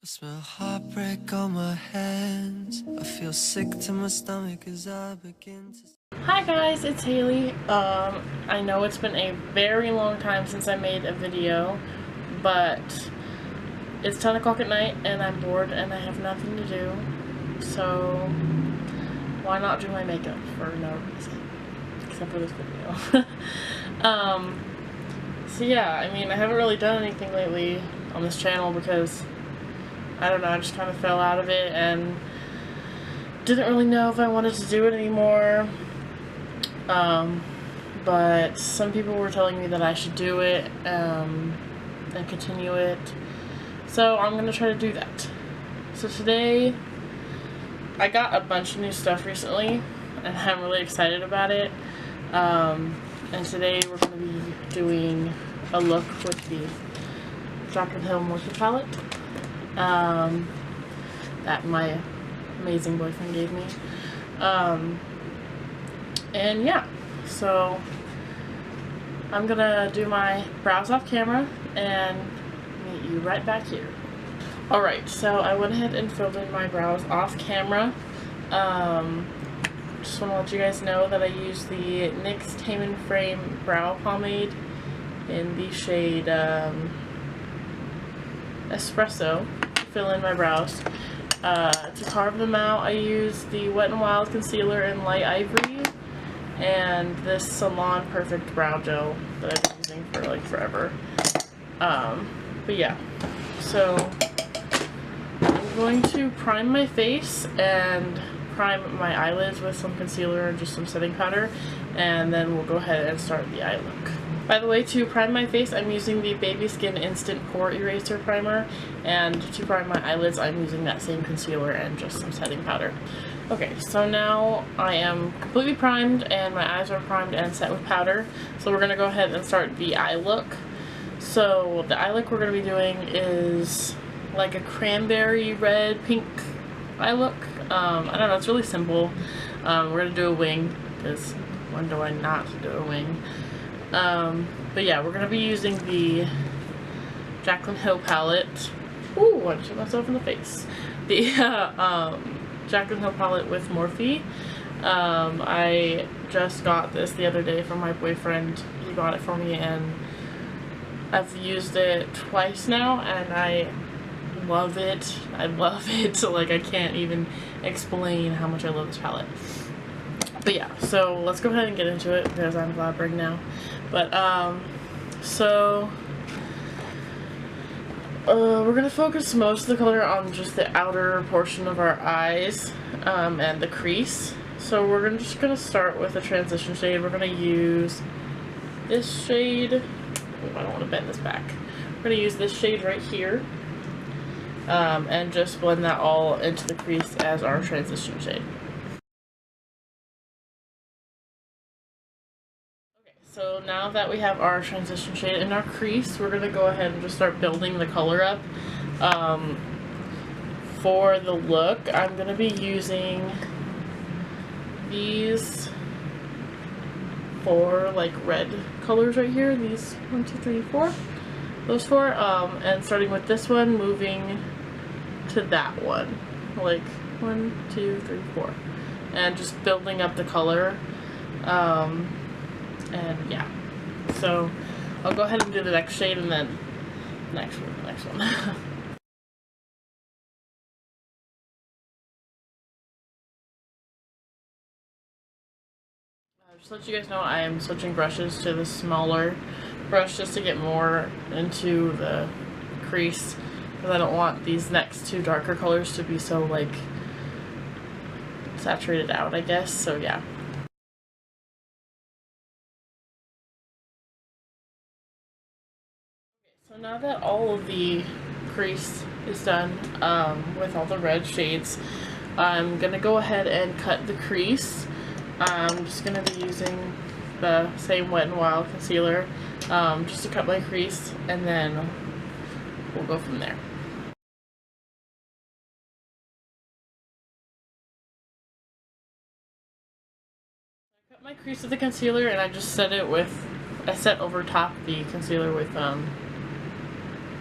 I smell heartbreak on my hands. I feel sick to my stomach as I begin to... Hi guys, it's Haley. I know it's been a very long time since I made a video, but it's 10 o'clock at night and I'm bored and I have nothing to do, so why not do my makeup for no reason, except for this video. So yeah, I mean, I haven't really done anything lately on this channel because, I don't know, I just kind of fell out of it and didn't really know if I wanted to do it anymore. But some people were telling me that I should do it and continue it, so I'm gonna try to do that. So today I got a bunch of new stuff recently and I'm really excited about it, and today we're gonna be doing a look with the Jaclyn Morphe palette that my amazing boyfriend gave me. And yeah, so I'm gonna do my brows off camera and meet you right back here. Alright, so I went ahead and filled in my brows off camera. Just want to let you guys know that I used the NYX Tame Frame Brow Pomade in the shade Espresso to fill in my brows. To carve them out, I used the Wet n Wild concealer in Light Ivory and this Salon Perfect Brow Gel that I've been using for like forever. But yeah, so I'm going to prime my face and prime my eyelids with some concealer and just some setting powder, and then we'll go ahead and start the eye look. By the way, to prime my face, I'm using the Baby Skin Instant Pore Eraser Primer, and to prime my eyelids, I'm using that same concealer and just some setting powder. Okay, so now I am completely primed and my eyes are primed and set with powder, so we're going to go ahead and start the eye look. So the eye look we're going to be doing is like a cranberry red pink eye look. I don't know, it's really simple. We're going to do a wing, because when do I not do a wing? But yeah, we're going to be using the Jaclyn palette. Ooh, I just hit myself in the face. The Jaclyn palette with Morphe. I just got this the other day from my boyfriend. He bought it for me and I've used it twice now and I love it. I love it. Like, I can't even explain how much I love this palette. But yeah, so let's go ahead and get into it because I'm blabbering now. But we're going to focus most of the color on just the outer portion of our eyes and the crease. So we're just going to start with a transition shade. We're going to use this shade. Oh, I don't want to bend this back. We're going to use this shade right here and just blend that all into the crease as our transition shade. So now that we have our transition shade in our crease, we're going to go ahead and just start building the color up. For the look, I'm going to be using these four like red colors right here. These 1, 2, 3, 4. Those four. And starting with this one, moving to that one. Like 1, 2, 3, 4. And just building up the color. And yeah, so I'll go ahead and do the next shade and then the next one. Just to let you guys know, I am switching brushes to the smaller brush just to get more into the crease because I don't want these next two darker colors to be so like saturated out, I guess, so yeah. So now that all of the crease is done with all the red shades, I'm going to go ahead and cut the crease. I'm just going to be using the same Wet n Wild concealer just to cut my crease, and then we'll go from there. I cut my crease with the concealer and I just set it with, I set over top the concealer with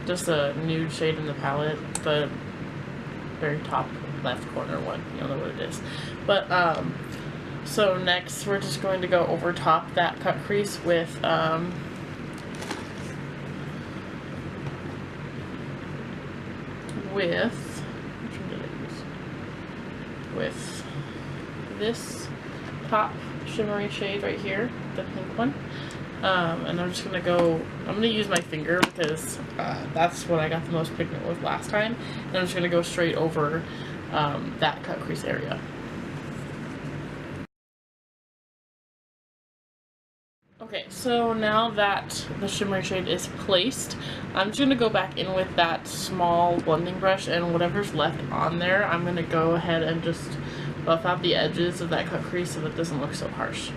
just a nude shade in the palette, but very top left corner one. You'll know what it is. But so next we're just going to go over top that cut crease with this top shimmery shade right here, the pink one. And I'm just gonna use my finger because that's what I got the most pigment with last time. And I'm just gonna go straight over that cut crease area. Okay, so now that the shimmery shade is placed, I'm just going to go back in with that small blending brush, and whatever's left on there, I'm going to go ahead and just buff out the edges of that cut crease so that it doesn't look so harsh.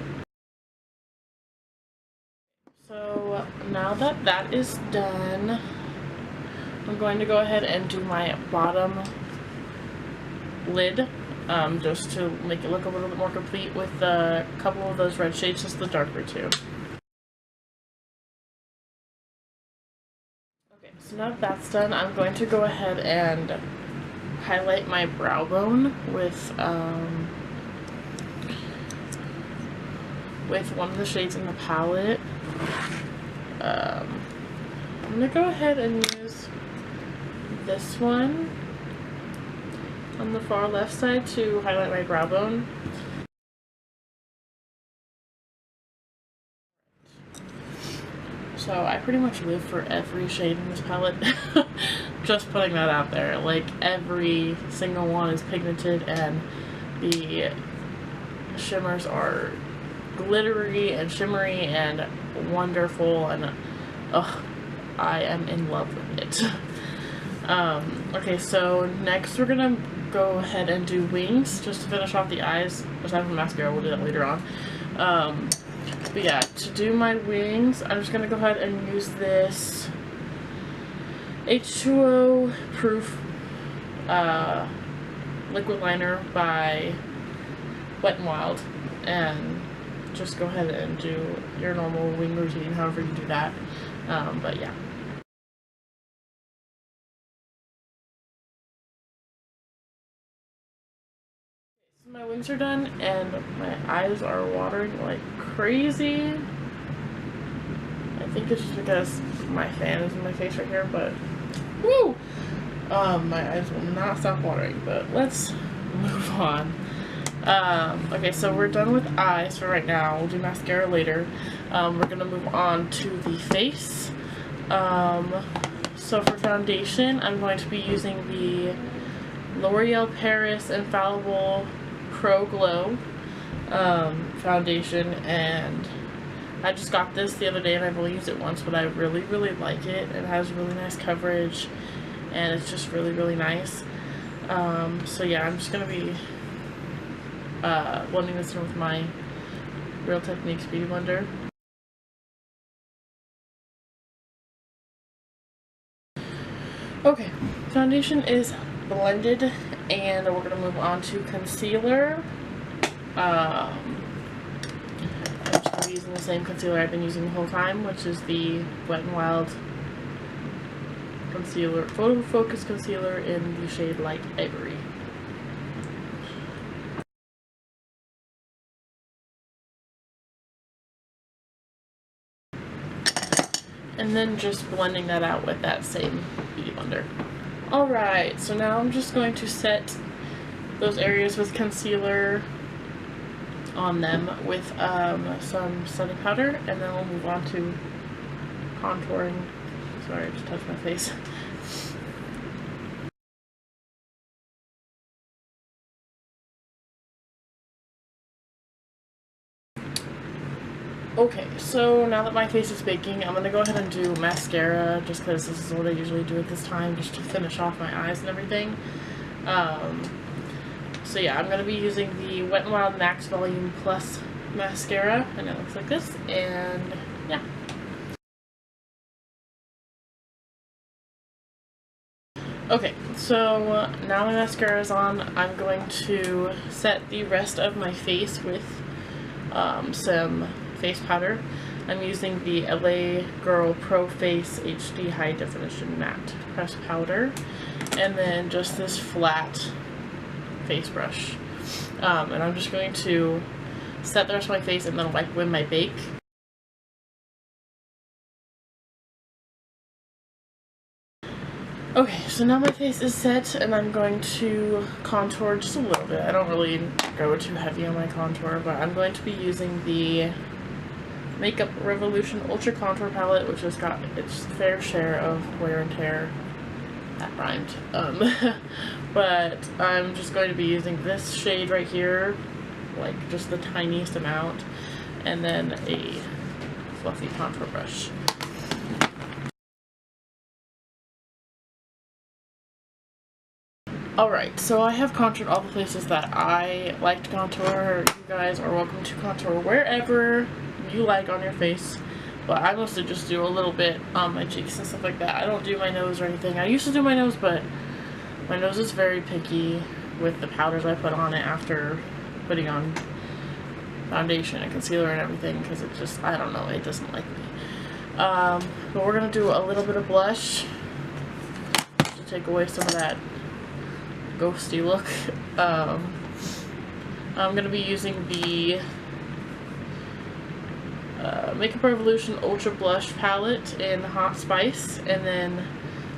So now that that is done, I'm going to go ahead and do my bottom lid, just to make it look a little bit more complete with a couple of those red shades, just the darker two. Okay, so now that that's done, I'm going to go ahead and highlight my brow bone with one of the shades in the palette. I'm going to go ahead and use this one on the far left side to highlight my brow bone. So I pretty much live for every shade in this palette. Just putting that out there. Like, every single one is pigmented, and the shimmers are glittery and shimmery and wonderful, and I am in love with it. Okay, so next we're gonna go ahead and do wings just to finish off the eyes. Aside from mascara, we'll do that later on. But yeah, to do my wings, I'm just gonna go ahead and use this H2O proof liquid liner by Wet n Wild, and just go ahead and do your normal wing routine, however you do that. But yeah. So my wings are done, and my eyes are watering like crazy. I think it's just because my fan is in my face right here, but woo! My eyes will not stop watering, but let's move on. Okay, so we're done with eyes for right now. We'll do mascara later. We're gonna move on to the face. So for foundation, I'm going to be using the L'Oreal Paris Infallible Pro Glow foundation, and I just got this the other day and I've only used it once, but I really like it. It has really nice coverage and it's just really nice. So yeah, I'm just gonna be blending this in with my Real Techniques Beauty Blender. Okay, foundation is blended, and we're gonna move on to concealer. I'm just going to be using the same concealer I've been using the whole time, which is the Wet n Wild concealer, Photofocus concealer in the shade Light Ivory. And then just blending that out with that same beauty blender. Alright, so now I'm just going to set those areas with concealer on them with some setting powder, and then we'll move on to contouring. Sorry, I just touched my face. Okay, so now that my face is baking, I'm going to go ahead and do mascara, just because this is what I usually do at this time, just to finish off my eyes and everything. So yeah, I'm going to be using the Wet n Wild Max Volume Plus mascara, and it looks like this, and yeah. Okay, so now my mascara is on, I'm going to set the rest of my face with some face powder. I'm using the LA Girl Pro Face HD High Definition Matte Pressed Powder, and then just this flat face brush. And I'm just going to set the rest of my face and then wipe with my bake. Okay, so now my face is set and I'm going to contour just a little bit. I don't really go too heavy on my contour, but I'm going to be using the Makeup Revolution Ultra Contour Palette, which has got its fair share of wear and tear. That rhymed. But I'm just going to be using this shade right here, like just the tiniest amount, and then a fluffy contour brush. Alright, so I have contoured all the places that I like to contour. You guys are welcome to contour wherever you like on your face, but I mostly just do a little bit on my cheeks and stuff like that. I don't do my nose or anything. I used to do my nose, but my nose is very picky with the powders I put on it after putting on foundation and concealer and everything, because it just, I don't know, it doesn't like me. But we're going to do a little bit of blush to take away some of that ghosty look. I'm going to be using the Makeup Revolution Ultra Blush Palette in Hot Spice, and then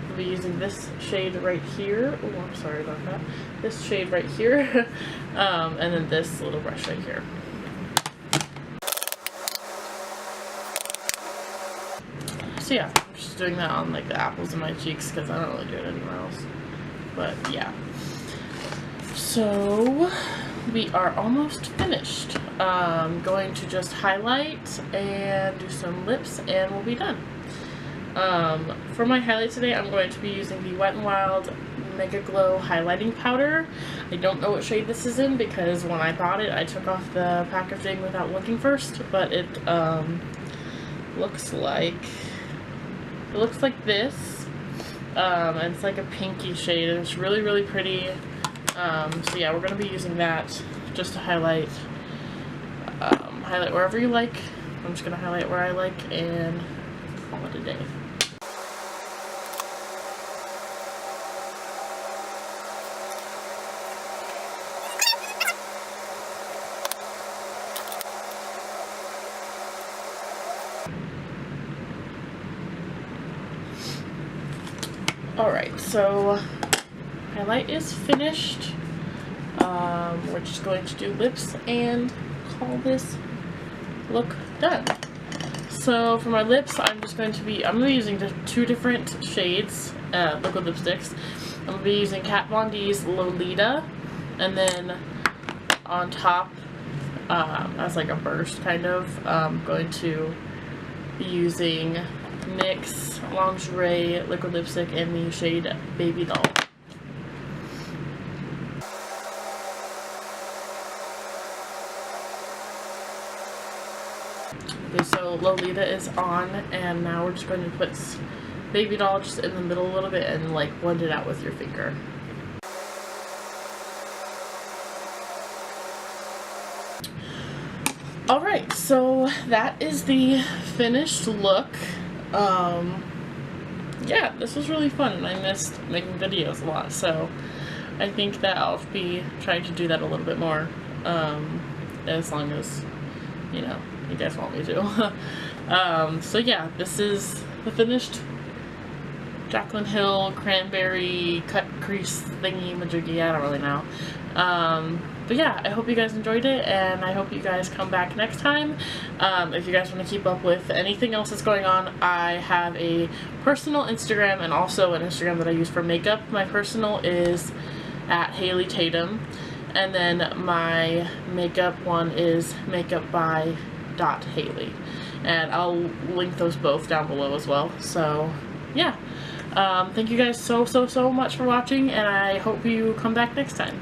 I'll be using this shade right here. Oh, I'm sorry about that. This shade right here, and then this little brush right here. So yeah, I'm just doing that on like the apples in my cheeks because I don't really do it anywhere else. But yeah. So we are almost finished. Going to just highlight and do some lips and we'll be done. For my highlight today, I'm going to be using the Wet n Wild Mega Glow Highlighting Powder. I don't know what shade this is in because when I bought it, I took off the packaging without looking first, but it looks like this. And it's like a pinky shade and it's really, really pretty. So yeah, we're going to be using that just to highlight wherever you like. I'm just going to highlight where I like and call it a day. Alright, so highlight is finished. We're just going to do lips and call this look done. So for my lips, I'm going to be using just two different shades, liquid lipsticks. I'm going to be using Kat Von D's Lolita, and then on top, as like a burst kind of, I'm going to be using NYX Lingerie liquid lipstick in the shade Babydoll. Okay, so Lolita is on, and now we're just going to put Babydoll just in the middle a little bit and like blend it out with your finger. Alright, so that is the finished look. Yeah, this was really fun and I missed making videos a lot, so I think that I'll be trying to do that a little bit more, as long as, you know, you guys want me to. So yeah, this is the finished Jaclyn Hill Cranberry cut crease thingy majiggy, I don't really know. But yeah, I hope you guys enjoyed it, and I hope you guys come back next time. If you guys want to keep up with anything else that's going on, I have a personal Instagram and also an Instagram that I use for makeup. My personal is at Haley Tatum, and then my makeup one is makeupby.haley, and I'll link those both down below as well. So yeah, thank you guys so much for watching, and I hope you come back next time.